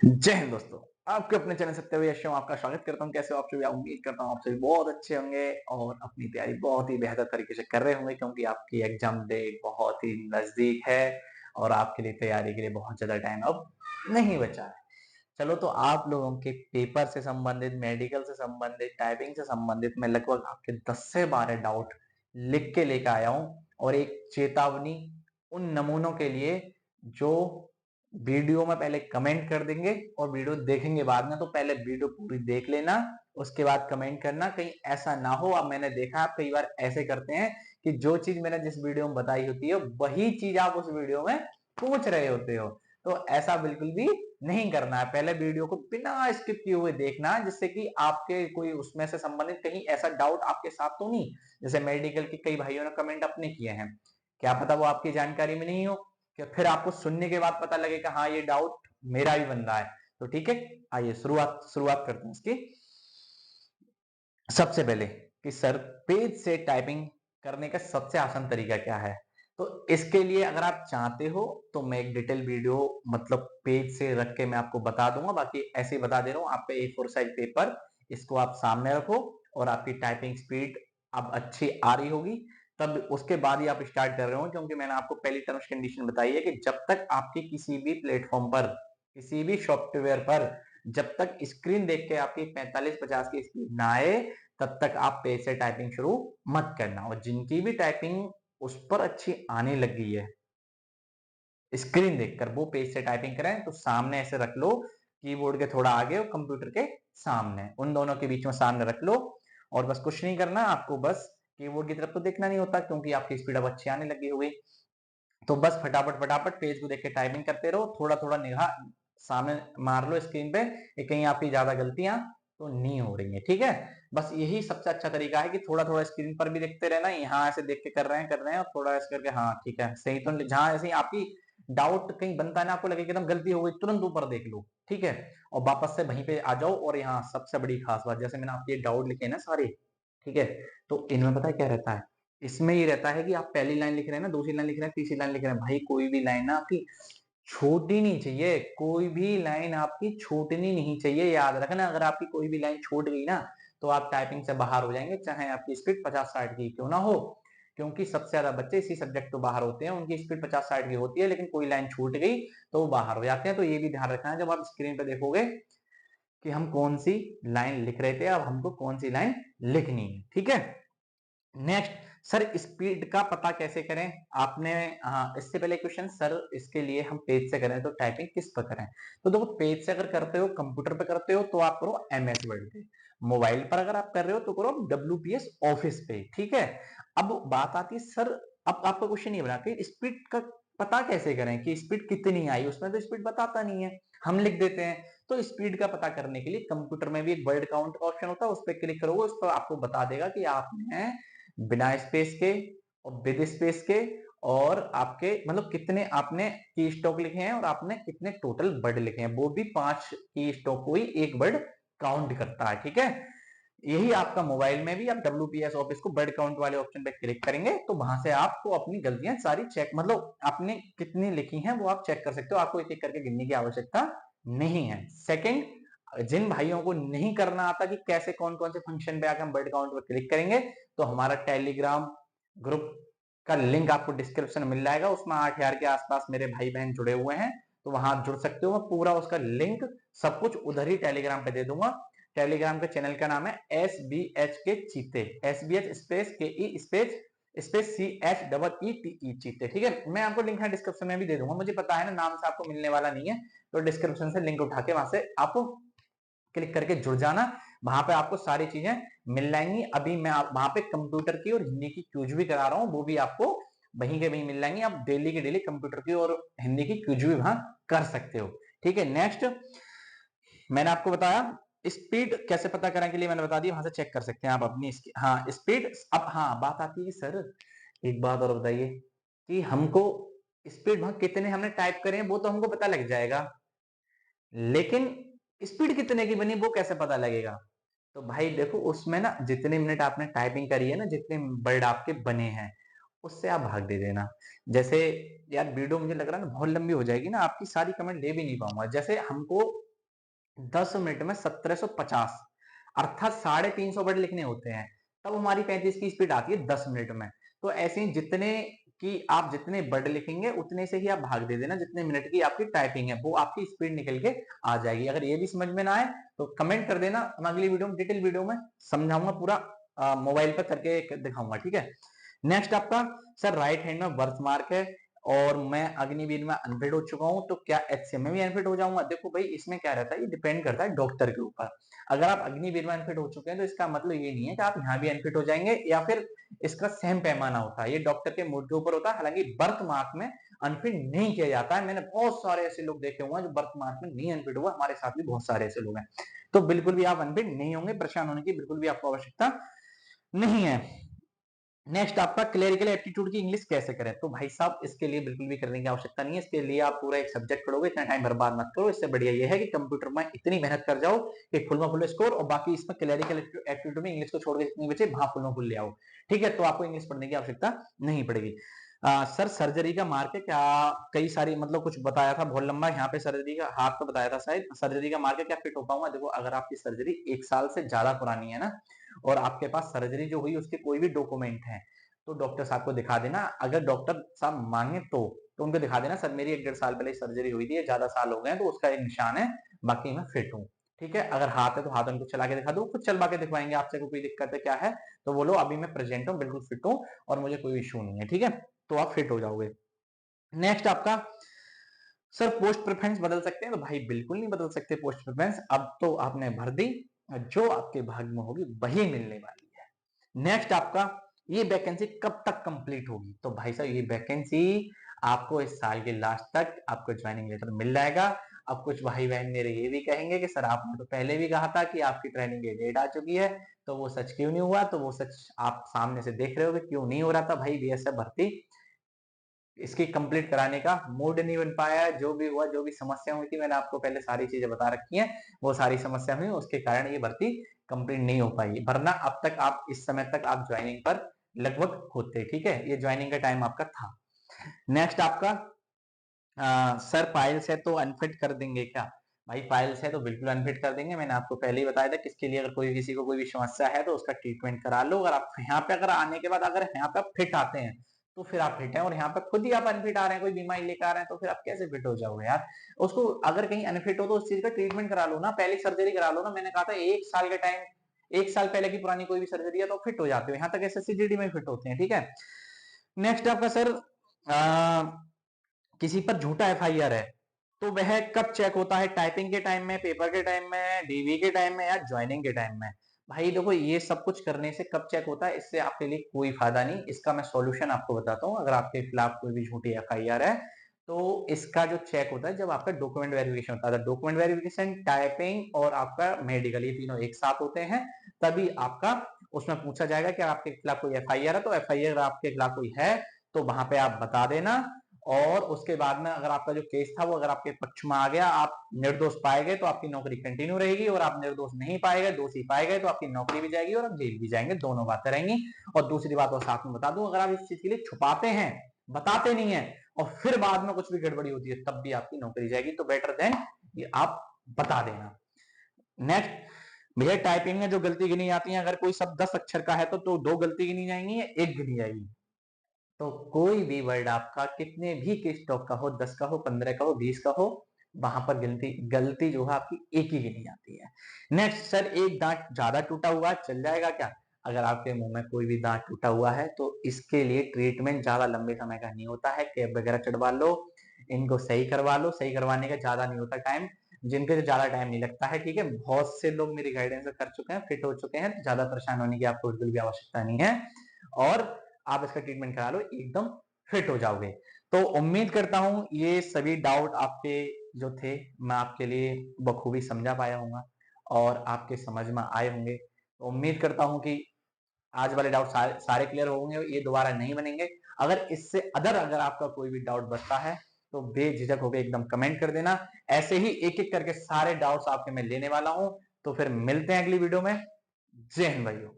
जय हिंद दोस्तों। आपके अपने चैनल सत्य यश में आपका स्वागत करता हूं। कैसे हो आप सभी? उम्मीद करता हूं आप सभी बहुत अच्छे होंगे और अपनी तैयारी बहुत ही बेहतर तरीके से कर रहे होंगे, क्योंकि आपकी एग्जाम डेट बहुत ही नजदीक है और आपके लिए तैयारी के लिए बहुत ज्यादा टाइम अब नहीं बचा है। चलो, तो आप लोगों के पेपर से संबंधित, मेडिकल से संबंधित, टाइपिंग से संबंधित मैं लगभग आपके 10 से 12 डाउट लिख के लेकर आया हूं और एक चेतावनी उन नमूनों के लिए जो वीडियो में पहले कमेंट कर देंगे और वीडियो देखेंगे बाद में। तो पहले वीडियो पूरी देख लेना, उसके बाद कमेंट करना। कहीं ऐसा ना हो, अब मैंने देखा आप कई बार ऐसे करते हैं कि जो चीज मैंने जिस वीडियो में बताई होती है वही चीज आप उस वीडियो में पूछ रहे होते हो। तो ऐसा बिल्कुल भी नहीं करना है। पहले वीडियो को बिना स्किप किए हुए देखना, जिससे कि आपके कोई उसमें से संबंधित कहीं ऐसा डाउट आपके साथ तो नहीं। जैसे मेडिकल के कई भाइयों ने कमेंट अपने किए हैं, क्या पता वो आपकी जानकारी में नहीं हो, कि फिर आपको सुनने के बाद पता लगेगा हाँ ये डाउट मेरा भी बन रहा है। तो ठीक है, आइए शुरुआत शुरुआत करते हैं इसकी। सबसे पहले कि सर, पेज से टाइपिंग करने का सबसे आसान तरीका क्या है? तो इसके लिए अगर आप चाहते हो तो मैं एक डिटेल वीडियो, मतलब पेज से रख के मैं आपको बता दूंगा। बाकी ऐसे ही बता दे रहा हूं, आप पे A4 साइज पेपर, इसको आप सामने रखो और आपकी टाइपिंग स्पीड अब अच्छी आ रही होगी, तब उसके बाद ही आप स्टार्ट कर रहे हो। क्योंकि मैंने आपको पहली टर्म्स कंडीशन बताई है कि जब तक आपकी किसी भी प्लेटफॉर्म पर, किसी भी सॉफ्टवेयर पर, जब तक स्क्रीन देख के आपकी 45-50 की स्पीड ना आए, तब तक आप पेज से टाइपिंग शुरू मत करना। और जिनकी भी टाइपिंग उस पर अच्छी आने लग गई है स्क्रीन देखकर, वो पेज से टाइपिंग करें। तो सामने ऐसे रख लो, कीबोर्ड के थोड़ा आगे और कंप्यूटर के सामने, उन दोनों के बीच में सामने रख लो। और बस कुछ नहीं करना आपको, बस कीबोर्ड की तरफ तो देखना नहीं होता क्योंकि आपकी स्पीड अब अच्छी आने लगी होगी। तो बस फटाफट फटाफट पेज को देख के टाइपिंग करते रहो, थोड़ा थोड़ा निगाह सामने मार लो स्क्रीन पे कि कहीं आपकी ज्यादा गलतियां तो नहीं हो रही है। ठीक है, बस यही सबसे अच्छा तरीका है कि थोड़ा थोड़ा स्क्रीन पर भी देखते रहना। यहाँ ऐसे देख के कर रहे हैं और थोड़ा ऐसे करके, हाँ ठीक है सही। तो जहां ऐसे ही आपकी डाउट कहीं बनता है ना, आपको लगे कि एकदम गलती हो गई, तुरंत ऊपर देख लो। ठीक है, और वापस से वहीं पे आ जाओ। और यहाँ सबसे बड़ी खास बात, जैसे मैंने आपके डाउट लिखे ना सारे, ठीक है, तो इनमें पता है क्या रहता है? इसमें ये रहता है कि आप पहली लाइन लिख रहे हैं ना, दूसरी लाइन लिख रहे हैं, तीसरी लाइन लिख रहे हैं, भाई कोई भी लाइन ना आपकी छूटनी नहीं चाहिए। कोई भी लाइन आपकी छूटनी नहीं चाहिए, याद रखना। अगर आपकी कोई भी लाइन छूट गई ना, तो आप टाइपिंग से बाहर हो जाएंगे, चाहे आपकी स्पीड 50-60 की क्यों ना हो। क्योंकि सबसे ज्यादा बच्चे इसी सब्जेक्ट तो बाहर होते हैं, उनकी स्पीड 50-60 की होती है, लेकिन कोई लाइन छूट गई तो वो बाहर हो जाते हैं। तो ये भी ध्यान रखना है जब आप स्क्रीन पे देखोगे कि हम कौन सी लाइन लिख रहे थे, अब हमको कौन सी लाइन लिखनी है। ठीक है, नेक्स्ट, सर स्पीड का पता कैसे करें? आपने, हाँ इससे पहले क्वेश्चन, सर इसके लिए हम पेज से करें तो टाइपिंग किस पर करें? तो देखो, पेज से अगर करते हो, कंप्यूटर पे करते हो तो आप करो MS वर्ड पे। मोबाइल पर अगर आप कर रहे हो तो करो WPS ऑफिस पे। ठीक है, अब बात आती है सर, अब आपका क्वेश्चन ये बना कि स्पीड का पता कैसे करें कि स्पीड कितनी आई? उसमें तो स्पीड बताता नहीं है, हम लिख देते हैं। तो स्पीड का पता करने के लिए कंप्यूटर में भी एक वर्ड काउंट का ऑप्शन होता है, उस पर क्लिक करोगे, उस पर आपको बता देगा कि आपने बिना स्पेस के और विद स्पेस के और आपके मतलब कितने आपने की स्टॉक लिखे हैं और आपने कितने टोटल वर्ड लिखे हैं। वो भी 5 की स्टॉक को ही एक वर्ड काउंट करता है। ठीक है, यही आपका मोबाइल में भी आप WPS ऑफिस को वर्ड काउंट वाले ऑप्शन पे क्लिक करेंगे तो वहां से आपको अपनी गलतियां सारी चेक, मतलब आपने कितनी लिखी हैं वो आप चेक कर सकते हो। आपको एक एक करके गिनने की आवश्यकता नहीं है। सेकंड, जिन भाइयों को नहीं करना आता कि कैसे कौन कौन से फंक्शन पे आकर हम वर्ड काउंट पर क्लिक करेंगे, तो हमारा टेलीग्राम ग्रुप का लिंक आपको डिस्क्रिप्शन में मिल जाएगा। उसमें 8,000 के आसपास मेरे भाई बहन जुड़े हुए हैं, तो वहां आप जुड़ सकते हो। मैं पूरा उसका लिंक सब कुछ उधर ही टेलीग्राम पे दे दूंगा। टेलीग्राम के चैनल का नाम है SBH के चीते, SBH space KE space space CHEETE चीते। ठीक है, मैं आपको लिंक डिस्क्रिप्शन में भी दे दूंगा। मुझे पता है ना, नाम से आपको मिलने वाला नहीं है, तो डिस्क्रिप्शन से लिंक उठा के वहां से आप क्लिक करके जुड़ जाना। वहां पे आपको सारी चीजें मिल जाएंगी। अभी मैं वहां पे कंप्यूटर की और हिंदी की क्यूज भी करा रहा हूँ, वो भी आपको वहीं के वहीं मिल जाएंगी। आप डेली की डेली कंप्यूटर की और हिंदी की क्यूज भी वहां कर सकते हो। ठीक है, नेक्स्ट, मैंने आपको बताया स्पीड कैसे पता करने के लिए मैंने बता दिया, वहां से चेक कर सकते हैं आप अपनी हाँ स्पीड। अब हाँ बात आती है कि सर एक बात और बताइए कि हमको स्पीड वहां कितने हमने टाइप करे हैं वो तो हमको पता लग जाएगा, लेकिन स्पीड कितने की बनी वो कैसे पता लगेगा? तो भाई देखो, उसमें ना जितने मिनट आपने टाइपिंग करी है ना, जितने वर्ड आपके बने हैं, उससे आप भाग दे देना। जैसे यार वीडियो मुझे लग रहा है ना बहुत लंबी हो जाएगी ना, आपकी सारी कमेंट ले भी नहीं पाऊंगा। जैसे हमको 10 मिनट में 1750, अर्थात 350 वर्ड लिखने होते हैं, तब हमारी 35 की स्पीड आती है 10 मिनट में। तो ऐसे ही जितने कि आप जितने वर्ड लिखेंगे उतने से ही आप भाग दे देना जितने मिनट की आपकी टाइपिंग है, वो आपकी स्पीड निकल के आ जाएगी। अगर ये भी समझ में ना आए तो कमेंट कर देना, मैं अगली वीडियो में डिटेल वीडियो में समझाऊंगा, पूरा मोबाइल पर करके दिखाऊंगा, ठीक है। नेक्स्ट आपका सर राइट हैंड में वर्थ मार्क है और मैं अग्निवीर में अनफिट हो चुका हूं, तो क्या एचसीएम में भी अनफिट हो जाऊंगा? देखो भाई, इसमें क्या रहता है, ये डिपेंड करता है डॉक्टर के ऊपर। अगर आप अग्निवीर में अनफिट हो चुके हैं तो इसका मतलब ये नहीं है कि आप यहाँ भी अनफिट हो जाएंगे, या फिर इसका सेम पैमाना होता है, ये डॉक्टर के मूड के ऊपर होता है। हालांकि बर्थ मार्क में अनफिट नहीं किया जाता है, मैंने बहुत सारे ऐसे लोग देखे हुए हैं जो बर्थ मार्क में नहीं अनफिट हुआ, हमारे साथ भी बहुत सारे ऐसे लोग हैं। तो बिल्कुल भी आप अनफिट नहीं होंगे, परेशान होने की बिल्कुल भी आपको आवश्यकता नहीं है। नेक्स्ट आपका क्लेरिकल एप्टीट्यूड की इंग्लिश कैसे करें? तो भाई साहब, इसके लिए बिल्कुल भी करने की आवश्यकता नहीं है, इसके लिए आप पूरा एक सब्जेक्ट पढ़ोगे, इतना टाइम बर्बाद मत करो। इससे बढ़िया ये है कि कंप्यूटर में इतनी मेहनत कर जाओ कि फुल में फुल स्कोर, और बाकी इसमें क्लेरिकल एप्टीट्यूड में इंग्लिश को छोड़ के जितनी बचे वहां फुल में फुल ले आओ, ठीक है। तो आपको इंग्लिश पढ़ने की आवश्यकता नहीं पड़ेगी। सर सर्जरी का मार्क है क्या? कई सारी मतलब कुछ बताया था बहुत लंबा, यहाँ पे सर्जरी का हाथ तो बताया था शायद, सर्जरी का मार्क है क्या फिट हो पाऊंगा? देखो, अगर आपकी सर्जरी 1 साल से ज्यादा पुरानी है ना, और आपके पास सर्जरी जो हुई उसके कोई भी डॉक्यूमेंट है, तो डॉक्टर साहब को दिखा देना। अगर डॉक्टर साहब मांगे तो उनको दिखा देना, सर मेरी 1 1.5 साल पहले सर्जरी हुई थी, ज्यादा साल हो गए तो उसका एक निशान है, बाकी मैं फिट हूँ, ठीक है। अगर हाथ है तो हाथ उनको चला के दिखा दो, खुद चलवा के दिखवाएंगे आपसे, कोई दिक्कत है क्या है? तो बोलो अभी मैं प्रेजेंट हूँ, बिल्कुल फिट हूँ और मुझे कोई इशू नहीं है, ठीक है। तो आप फिट हो जाओगे। नेक्स्ट आपका सर पोस्ट प्रेफरेंस बदल सकते हैं? तो भाई बिल्कुल नहीं बदल सकते पोस्ट प्रेफरेंस, अब तो आपने भर दी, जो आपके भाग में होगी वही मिलने वाली है। नेक्स्ट आपका ये वैकेंसी कब तक कंप्लीट होगी? तो भाई साहब, ये वैकेंसी आपको इस साल के लास्ट तक आपको ज्वाइनिंग लेटर मिल जाएगा। अब कुछ भाई बहन मेरे ये भी कहेंगे कि सर आपने तो पहले भी कहा था कि आपकी ट्रेनिंग की डेट आ चुकी है, तो वो सच क्यों नहीं हुआ? तो वो सच आप सामने से देख रहे हो कि क्यों नहीं हो रहा था भाई। बीएसएफ भर्ती इसकी कंप्लीट कराने का मूड नहीं बन पाया, जो भी हुआ, जो भी समस्या हुई थी, मैंने आपको पहले सारी चीजें बता रखी हैं, वो सारी समस्या हुई, उसके कारण ये भर्ती कंप्लीट नहीं हो पाई, वरना अब तक आप इस समय तक आप ज्वाइनिंग पर लगभग होते, ठीक है। ये ज्वाइनिंग का टाइम आपका था। नेक्स्ट आपका सर पाइल्स है तो अनफिट कर देंगे क्या? भाई पाइल्स है तो बिल्कुल अनफिट कर देंगे, मैंने आपको पहले ही बताया था किसके लिए, अगर कोई किसी को कोई भी समस्या है तो उसका ट्रीटमेंट करा लो। अगर आप यहाँ पे अगर आने के बाद अगर यहाँ पे आप फिट आते हैं तो फिर आप फिट हैं, और यहाँ पे खुद ही आप अनफिट आ रहे हैं, कोई बीमारी लेकर आ रहे हैं, तो फिर आप कैसे फिट हो जाओगे यार? उसको अगर कहीं अनफिट हो तो उस चीज का ट्रीटमेंट करा लो ना, पहले सर्जरी करा लो ना। मैंने कहा था 1 साल का टाइम, 1 साल पहले की पुरानी कोई भी सर्जरी है तो फिट हो जाते हो, यहाँ तक एसएससीजीडी में फिट होते हैं, ठीक है। नेक्स्ट आपका सर किसी पर झूठा एफआईआर है तो वह कब चेक होता है? टाइपिंग के टाइम में, पेपर के टाइम में, डीवी के टाइम में, या ज्वाइनिंग के टाइम में? भाई देखो, ये सब कुछ करने से कब चेक होता है, इससे आपके लिए कोई फायदा नहीं। इसका मैं सॉल्यूशन आपको बताता हूँ। अगर आपके खिलाफ कोई भी झूठी एफआईआर है तो इसका जो चेक होता है जब आपका डॉक्यूमेंट वेरिफिकेशन होता है, डॉक्यूमेंट वेरिफिकेशन, टाइपिंग और आपका मेडिकल, ये तीनों एक साथ होते हैं, तभी आपका उसमें पूछा जाएगा कि आपके खिलाफ कोई एफआईआर है। तो एफआईआर आपके खिलाफ कोई है तो वहां पे आप बता देना, और उसके बाद में अगर आपका जो केस था वो अगर आपके पक्ष में आ गया, आप निर्दोष पाए गए तो आपकी नौकरी कंटिन्यू रहेगी, और आप निर्दोष नहीं पाए गए, दोषी पाए गए तो आपकी नौकरी भी जाएगी और आप जेल भी जाएंगे, दोनों बातें रहेंगी। और दूसरी बात और साथ में बता दूं, अगर आप इस चीज के लिए छुपाते हैं, बताते नहीं है, और फिर बाद में कुछ भी गड़बड़ी होती है, तब भी आपकी नौकरी जाएगी। तो बेटर देन ये आप बता देना। नेक्स्ट भैया, टाइपिंग में जो गलती गिनी जाती है, अगर कोई शब्द 10 अक्षर का है तो 2 गलती गिनी जाएंगी या 1 गिनी जाएगी? तो कोई भी वर्ड आपका कितने भी के स्टॉक का हो, 10 का हो, 15 का हो, 20 का हो, वहां पर गलती गलती जो है आपकी एक ही गिनी जाती है। नेक्स्ट सर, एक दांत ज्यादा टूटा हुआ चल जाएगा क्या? अगर आपके मुंह में कोई भी दांत टूटा हुआ है तो इसके लिए ट्रीटमेंट ज्यादा लंबे समय का नहीं होता है, कैप वगैरह चढ़वा लो, इनको सही करवा लो, सही करवाने का ज्यादा नहीं होता टाइम, जिनके तो ज्यादा टाइम नहीं लगता है, ठीक है। बहुत से लोग मेरी गाइडेंस कर चुके हैं, फिट हो चुके हैं, तो ज्यादा परेशान होने की आपको बिल्कुल भी आवश्यकता नहीं है, और आप इसका ट्रीटमेंट करा लो, एकदम फिट हो जाओगे। तो उम्मीद करता हूं ये सभी डाउट आपके जो थे मैं आपके लिए बखूबी समझा पाया हूँ और आपके समझ में आए होंगे। तो उम्मीद करता हूं कि आज वाले डाउट सारे क्लियर होंगे, ये दोबारा नहीं बनेंगे। अगर इससे अगर आपका कोई भी डाउट बचता है तो बेझिझक होकर एकदम कमेंट कर देना। ऐसे ही एक एक करके सारे डाउट्स आपके मैं लेने वाला हूं। तो फिर मिलते हैं अगली वीडियो में। जय हिंद भाइयों।